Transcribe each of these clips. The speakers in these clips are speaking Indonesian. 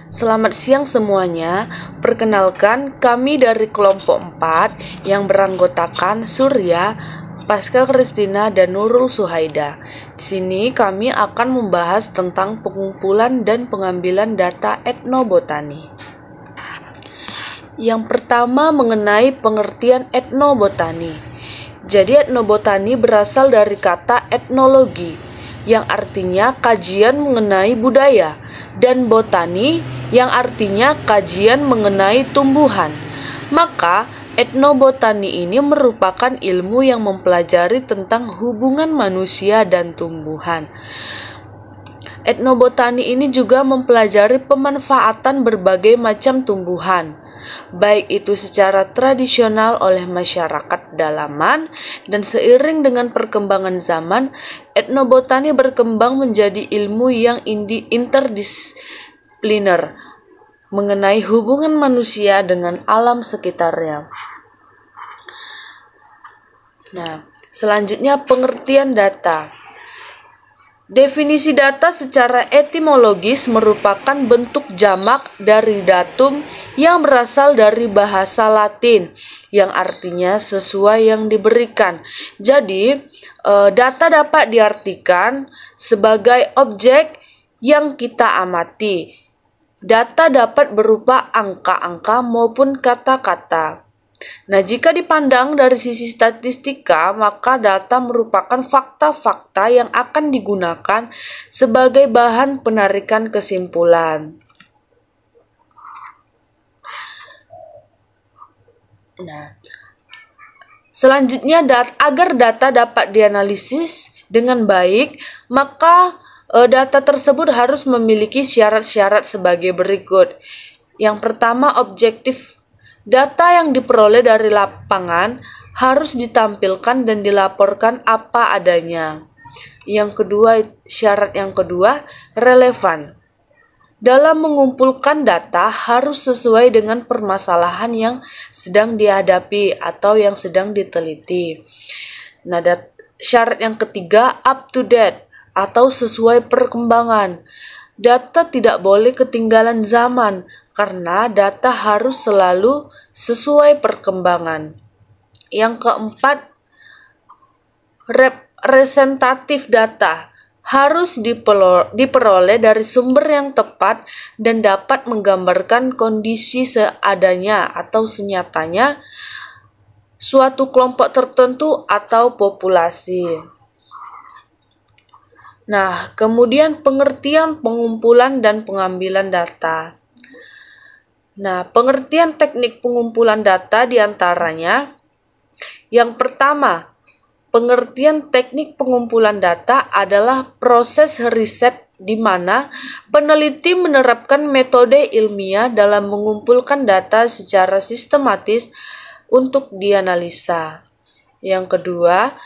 Selamat siang semuanya. Perkenalkan, kami dari kelompok 4 yang beranggotakan Surya, Pasca Kristina, dan Nurul Suhaida. Di sini kami akan membahas tentang pengumpulan dan pengambilan data etnobotani. Yang pertama mengenai pengertian etnobotani. Jadi etnobotani berasal dari kata etnologi, yang artinya kajian mengenai budaya, dan botani yang artinya kajian mengenai tumbuhan. Maka etnobotani ini merupakan ilmu yang mempelajari tentang hubungan manusia dan tumbuhan. Etnobotani ini juga mempelajari pemanfaatan berbagai macam tumbuhan, baik itu secara tradisional oleh masyarakat dalaman, dan seiring dengan perkembangan zaman, etnobotani berkembang menjadi ilmu yang interdisipliner mengenai hubungan manusia dengan alam sekitarnya. Nah, selanjutnya pengertian data. Definisi data secara etimologis merupakan bentuk jamak dari datum yang berasal dari bahasa Latin yang artinya sesuai yang diberikan. Jadi, data dapat diartikan sebagai objek yang kita amati. Data dapat berupa angka-angka maupun kata-kata. Nah, jika dipandang dari sisi statistika, maka data merupakan fakta-fakta yang akan digunakan sebagai bahan penarikan kesimpulan. Nah, selanjutnya agar data dapat dianalisis dengan baik, maka data tersebut harus memiliki syarat-syarat sebagai berikut. Yang pertama, objektif. Data yang diperoleh dari lapangan harus ditampilkan dan dilaporkan apa adanya. Syarat yang kedua, relevan. Dalam mengumpulkan data harus sesuai dengan permasalahan yang sedang dihadapi atau yang sedang diteliti. Nah, syarat yang ketiga, up to date atau sesuai perkembangan. Data tidak boleh ketinggalan zaman karena data harus selalu sesuai perkembangan. Yang keempat, representatif data harus diperoleh dari sumber yang tepat dan dapat menggambarkan kondisi seadanya atau senyatanya suatu kelompok tertentu atau populasi. Nah, kemudian pengertian pengumpulan dan pengambilan data. Nah, pengertian teknik pengumpulan data diantaranya, yang pertama, pengertian teknik pengumpulan data adalah proses riset di mana peneliti menerapkan metode ilmiah dalam mengumpulkan data secara sistematis untuk dianalisa. Yang kedua,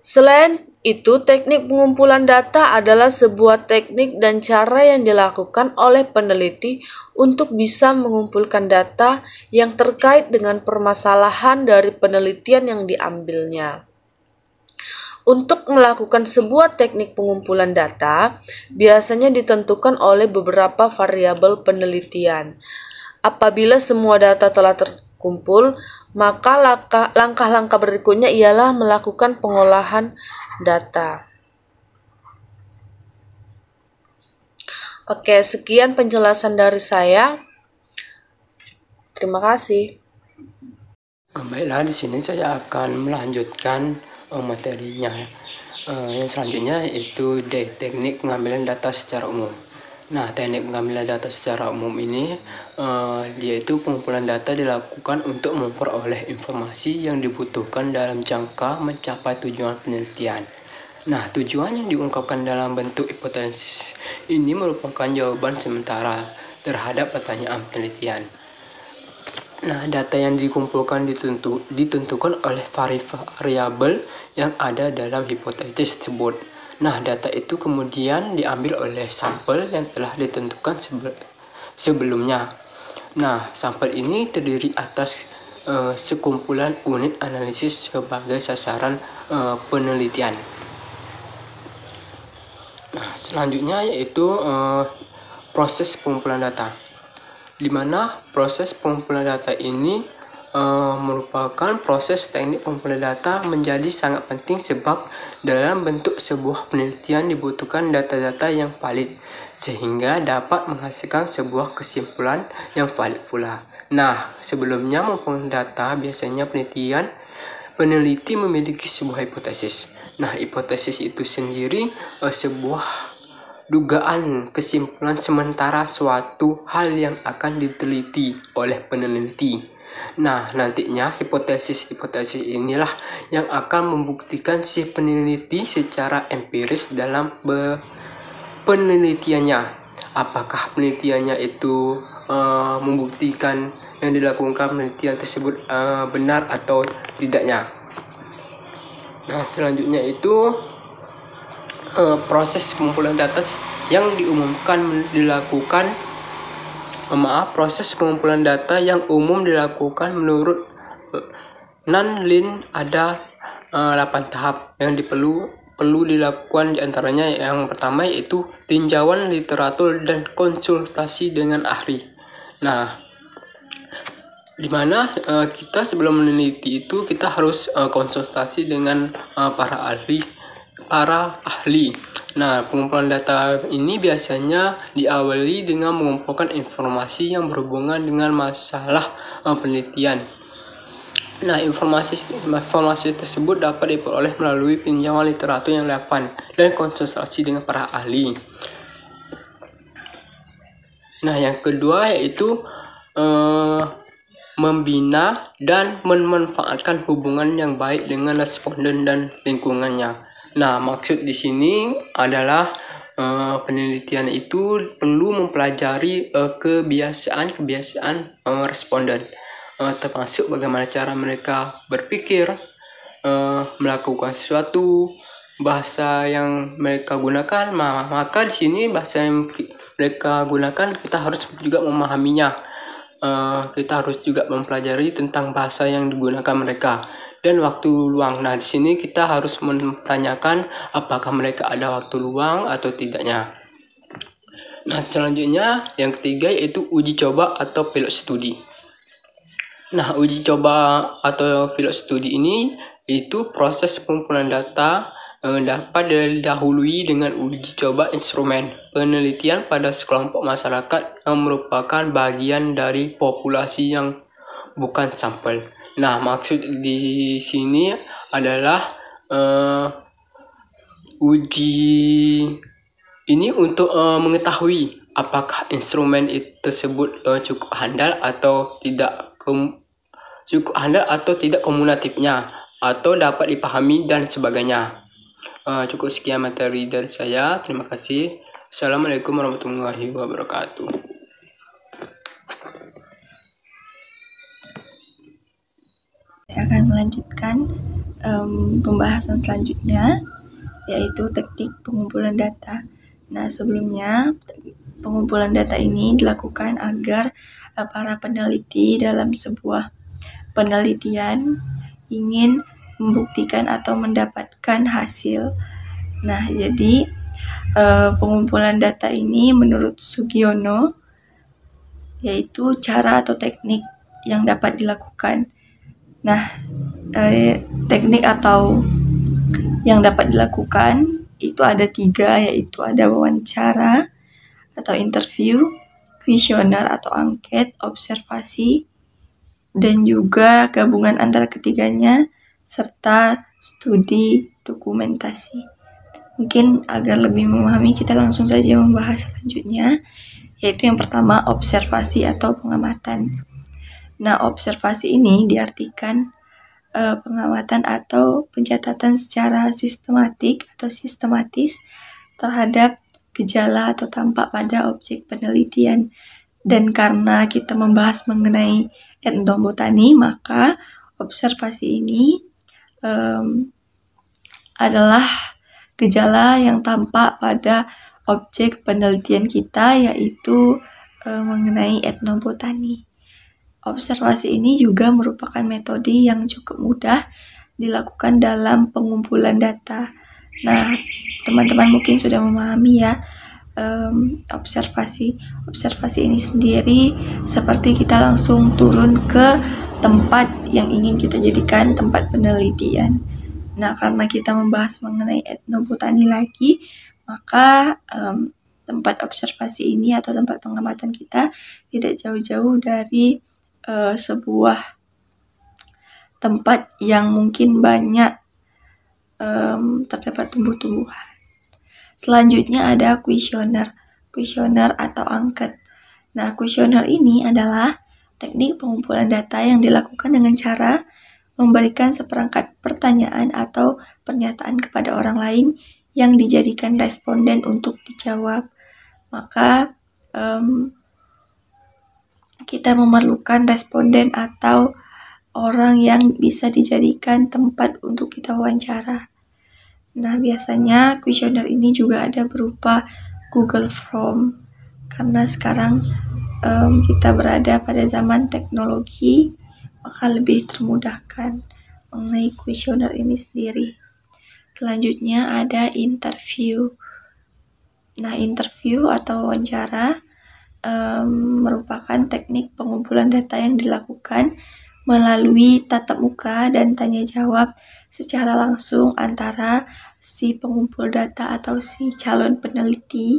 selain itu, teknik pengumpulan data adalah sebuah teknik dan cara yang dilakukan oleh peneliti untuk bisa mengumpulkan data yang terkait dengan permasalahan dari penelitian yang diambilnya. Untuk melakukan sebuah teknik pengumpulan data, biasanya ditentukan oleh beberapa variabel penelitian. Apabila semua data telah terkumpul, maka langkah-langkah berikutnya ialah melakukan pengolahan data. Oke, sekian penjelasan dari saya. Terima kasih. Baiklah, di sini saya akan melanjutkan materinya. Yang selanjutnya yaitu teknik pengambilan data secara umum. Nah, teknik pengambilan data secara umum ini yaitu pengumpulan data dilakukan untuk memperoleh informasi yang dibutuhkan dalam jangka mencapai tujuan penelitian. Nah, tujuan yang diungkapkan dalam bentuk hipotesis ini merupakan jawaban sementara terhadap pertanyaan penelitian. Nah, data yang dikumpulkan ditentukan oleh variabel yang ada dalam hipotesis tersebut. Nah, data itu kemudian diambil oleh sampel yang telah ditentukan sebelumnya. Nah, sampel ini terdiri atas sekumpulan unit analisis sebagai sasaran penelitian. Nah, selanjutnya yaitu proses pengumpulan data, di mana proses pengumpulan data ini merupakan proses teknik pengumpulan data menjadi sangat penting sebab dalam bentuk sebuah penelitian dibutuhkan data-data yang valid sehingga dapat menghasilkan sebuah kesimpulan yang valid pula. Nah, sebelumnya mengumpulkan data biasanya peneliti memiliki sebuah hipotesis. Nah, hipotesis itu sendiri sebuah dugaan kesimpulan sementara suatu hal yang akan diteliti oleh peneliti. Nah, nantinya hipotesis inilah yang akan membuktikan si peneliti secara empiris dalam penelitiannya. Apakah penelitiannya itu membuktikan yang dilakukan penelitian tersebut benar atau tidaknya. Nah, selanjutnya itu proses pengumpulan data yang proses pengumpulan data yang umum dilakukan menurut Nan-Lin ada 8 tahap yang perlu dilakukan, diantaranya yang pertama yaitu tinjauan literatur dan konsultasi dengan ahli. Nah, dimana kita sebelum meneliti itu kita harus konsultasi dengan para ahli. Nah, pengumpulan data ini biasanya diawali dengan mengumpulkan informasi yang berhubungan dengan masalah penelitian. Nah, informasi tersebut dapat diperoleh melalui tinjauan literatur yang relevan dan konsultasi dengan para ahli. Nah, yang kedua yaitu membina dan memanfaatkan hubungan yang baik dengan responden dan lingkungannya. Nah, maksud di sini adalah penelitian itu perlu mempelajari kebiasaan responden, termasuk bagaimana cara mereka berpikir, melakukan sesuatu, bahasa yang mereka gunakan. Maka di sini bahasa yang mereka gunakan kita harus juga memahaminya. Kita harus juga mempelajari tentang bahasa yang digunakan mereka. Dan waktu luang. Nah, di sini kita harus menanyakan apakah mereka ada waktu luang atau tidaknya. Nah, selanjutnya yang ketiga yaitu uji coba atau pilot studi. Nah, uji coba atau pilot studi ini itu proses pengumpulan data dapat didahului dengan uji coba instrumen penelitian pada sekelompok masyarakat yang merupakan bagian dari populasi yang bukan sampel. Nah, maksud di sini adalah uji ini untuk mengetahui apakah instrumen tersebut cukup handal atau tidak kumulatifnya atau dapat dipahami dan sebagainya. Cukup sekian materi dari saya. Terima kasih. Assalamualaikum warahmatullahi wabarakatuh. Saya akan melanjutkan pembahasan selanjutnya, yaitu teknik pengumpulan data. Nah, sebelumnya pengumpulan data ini dilakukan agar para peneliti dalam sebuah penelitian ingin membuktikan atau mendapatkan hasil. Nah, jadi pengumpulan data ini menurut Sugiono yaitu cara atau teknik yang dapat dilakukan. Nah, teknik atau yang dapat dilakukan itu ada 3, yaitu ada wawancara atau interview, kuesioner atau angket, observasi, dan juga gabungan antara ketiganya, serta studi dokumentasi. Mungkin agar lebih memahami, kita langsung saja membahas selanjutnya, yaitu yang pertama observasi atau pengamatan. Nah, observasi ini diartikan pengamatan atau pencatatan secara sistematis terhadap gejala atau tampak pada objek penelitian. Dan karena kita membahas mengenai etnobotani, maka observasi ini adalah gejala yang tampak pada objek penelitian kita, yaitu mengenai etnobotani. Observasi ini juga merupakan metode yang cukup mudah dilakukan dalam pengumpulan data. Nah, teman-teman mungkin sudah memahami ya observasi. Observasi ini sendiri seperti kita langsung turun ke tempat yang ingin kita jadikan tempat penelitian. Nah, karena kita membahas mengenai etnobotani lagi, maka tempat observasi ini atau tempat pengamatan kita tidak jauh-jauh dari sebuah tempat yang mungkin banyak terdapat tumbuh-tumbuhan. Selanjutnya ada kuesioner atau angket. Nah, kuesioner ini adalah teknik pengumpulan data yang dilakukan dengan cara memberikan seperangkat pertanyaan atau pernyataan kepada orang lain yang dijadikan responden untuk dijawab. Maka kita memerlukan responden atau orang yang bisa dijadikan tempat untuk kita wawancara. Nah, biasanya kuesioner ini juga ada berupa Google Form, karena sekarang kita berada pada zaman teknologi, maka lebih termudahkan mengenai kuesioner ini sendiri. Selanjutnya ada interview. Nah, interview atau wawancara merupakan teknik pengumpulan data yang dilakukan melalui tatap muka dan tanya jawab secara langsung antara si pengumpul data atau si calon peneliti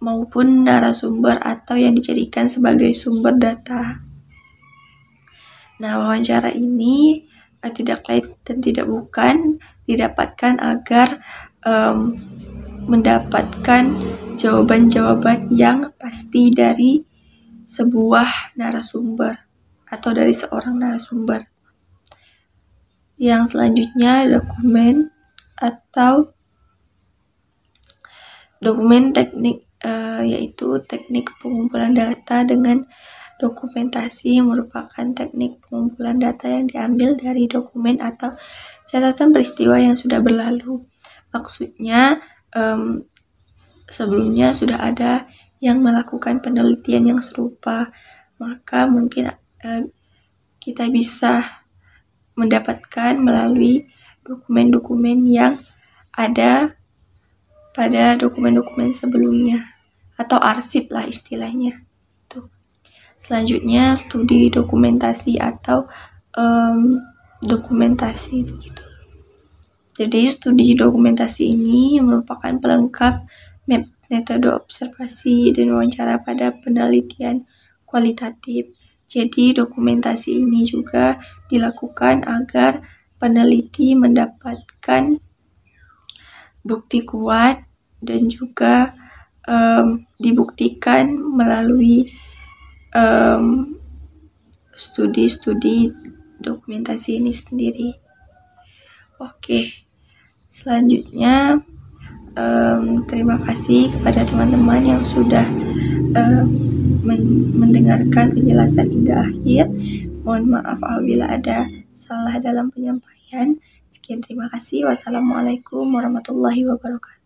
maupun narasumber atau yang dijadikan sebagai sumber data. Nah, wawancara ini tidak lain dan tidak bukan didapatkan agar mendapatkan jawaban-jawaban yang pasti dari sebuah narasumber atau dari seorang narasumber. Yang selanjutnya dokumen atau dokumen teknik, yaitu teknik pengumpulan data dengan dokumentasi, merupakan teknik pengumpulan data yang diambil dari dokumen atau catatan peristiwa yang sudah berlalu. Maksudnya sebelumnya sudah ada yang melakukan penelitian yang serupa, maka mungkin kita bisa mendapatkan melalui dokumen-dokumen yang ada pada dokumen-dokumen sebelumnya atau arsip lah istilahnya. Selanjutnya studi dokumentasi atau dokumentasi begitu. Jadi studi dokumentasi ini merupakan pelengkap metode observasi dan wawancara pada penelitian kualitatif. Jadi dokumentasi ini juga dilakukan agar peneliti mendapatkan bukti kuat dan juga dibuktikan melalui studi-studi dokumentasi ini sendiri. Oke, selanjutnya terima kasih kepada teman-teman yang sudah mendengarkan penjelasan hingga akhir. Mohon maaf apabila ada salah dalam penyampaian. Sekian, terima kasih. Wassalamualaikum warahmatullahi wabarakatuh.